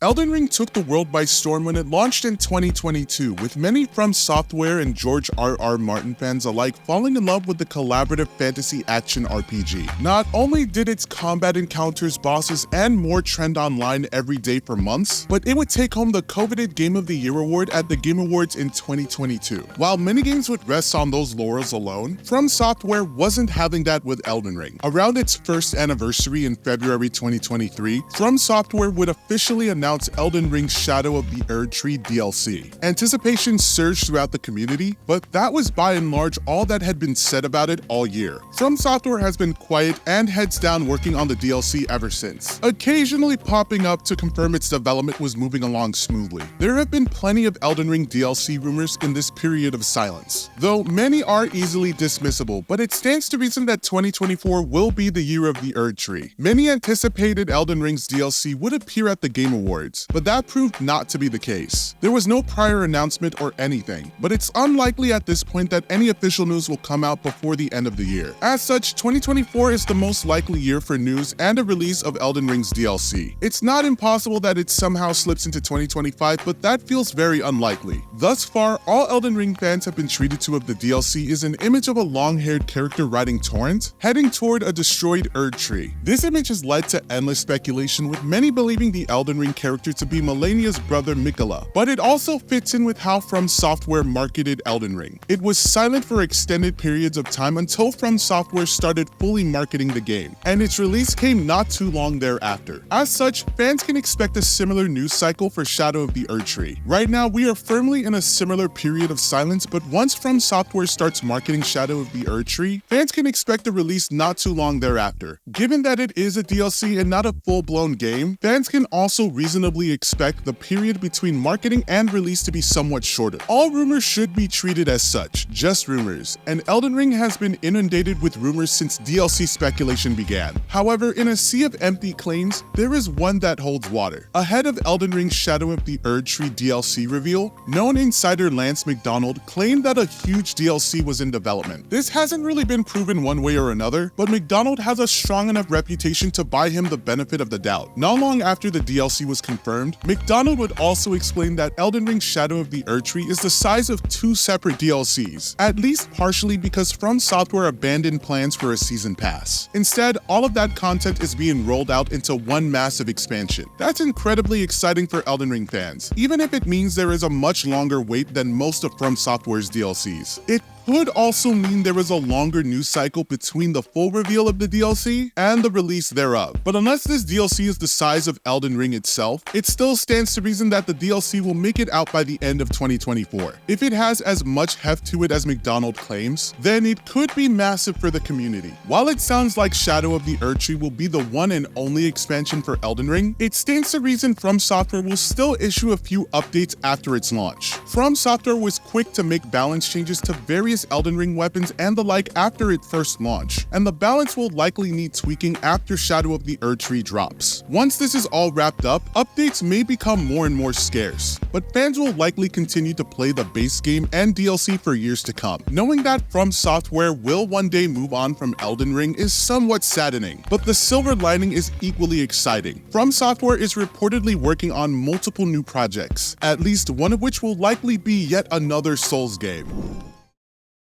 Elden Ring took the world by storm when it launched in 2022, with many From Software and George R.R. Martin fans alike falling in love with the collaborative fantasy action RPG. Not only did its combat encounters, bosses, and more trend online every day for months, but it would take home the coveted Game of the Year award at the Game Awards in 2022. While many games would rest on those laurels alone, From Software wasn't having that with Elden Ring. Around its first anniversary in February 2023, From Software would officially announce Elden Ring's Shadow of the Erdtree DLC. Anticipation surged throughout the community, but that was by and large all that had been said about it all year. From Software has been quiet and heads down working on the DLC ever since, occasionally popping up to confirm its development was moving along smoothly. There have been plenty of Elden Ring DLC rumors in this period of silence, though many are easily dismissible, but it stands to reason that 2024 will be the year of the Erdtree. Many anticipated Elden Ring's DLC would appear at the Game Awards, but that proved not to be the case. There was no prior announcement or anything, but it's unlikely at this point that any official news will come out before the end of the year. As such, 2024 is the most likely year for news and a release of Elden Ring's DLC. It's not impossible that it somehow slips into 2025, but that feels very unlikely. Thus far, all Elden Ring fans have been treated to of the DLC is an image of a long-haired character riding Torrent, heading toward a destroyed Erdtree. This image has led to endless speculation, with many believing the Elden Ring character to be Malenia's brother Miquella, but it also fits in with how From Software marketed Elden Ring. It was silent for extended periods of time until From Software started fully marketing the game, and its release came not too long thereafter. As such, fans can expect a similar news cycle for Shadow of the Erdtree. Right now, we are firmly in a similar period of silence, but once From Software starts marketing Shadow of the Erdtree, fans can expect a release not too long thereafter. Given that it is a DLC and not a full-blown game, fans can also reasonably expect the period between marketing and release to be somewhat shorter. All rumors should be treated as such, just rumors, and Elden Ring has been inundated with rumors since DLC speculation began. However, in a sea of empty claims, there is one that holds water. Ahead of Elden Ring's Shadow of the Erdtree DLC reveal, known insider Lance McDonald claimed that a huge DLC was in development. This hasn't really been proven one way or another, but McDonald has a strong enough reputation to buy him the benefit of the doubt. Not long after the DLC was confirmed, McDonald would also explain that Elden Ring's Shadow of the Erdtree is the size of two separate DLCs, at least partially because From Software abandoned plans for a season pass. Instead, all of that content is being rolled out into one massive expansion. That's incredibly exciting for Elden Ring fans, even if it means there is a much longer wait than most of From Software's DLCs. It could also mean there is a longer news cycle between the full reveal of the DLC and the release thereof. But unless this DLC is the size of Elden Ring itself, it still stands to reason that the DLC will make it out by the end of 2024. If it has as much heft to it as McDonald claims, then it could be massive for the community. While it sounds like Shadow of the Erdtree will be the one and only expansion for Elden Ring, it stands to reason From Software will still issue a few updates after its launch. From Software was quick to make balance changes to various Elden Ring weapons and the like after it first launched, and the balance will likely need tweaking after Shadow of the Erdtree drops. Once this is all wrapped up, updates may become more and more scarce, but fans will likely continue to play the base game and DLC for years to come. Knowing that From Software will one day move on from Elden Ring is somewhat saddening, but the silver lining is equally exciting. From Software is reportedly working on multiple new projects, at least one of which will likely be yet another Souls game.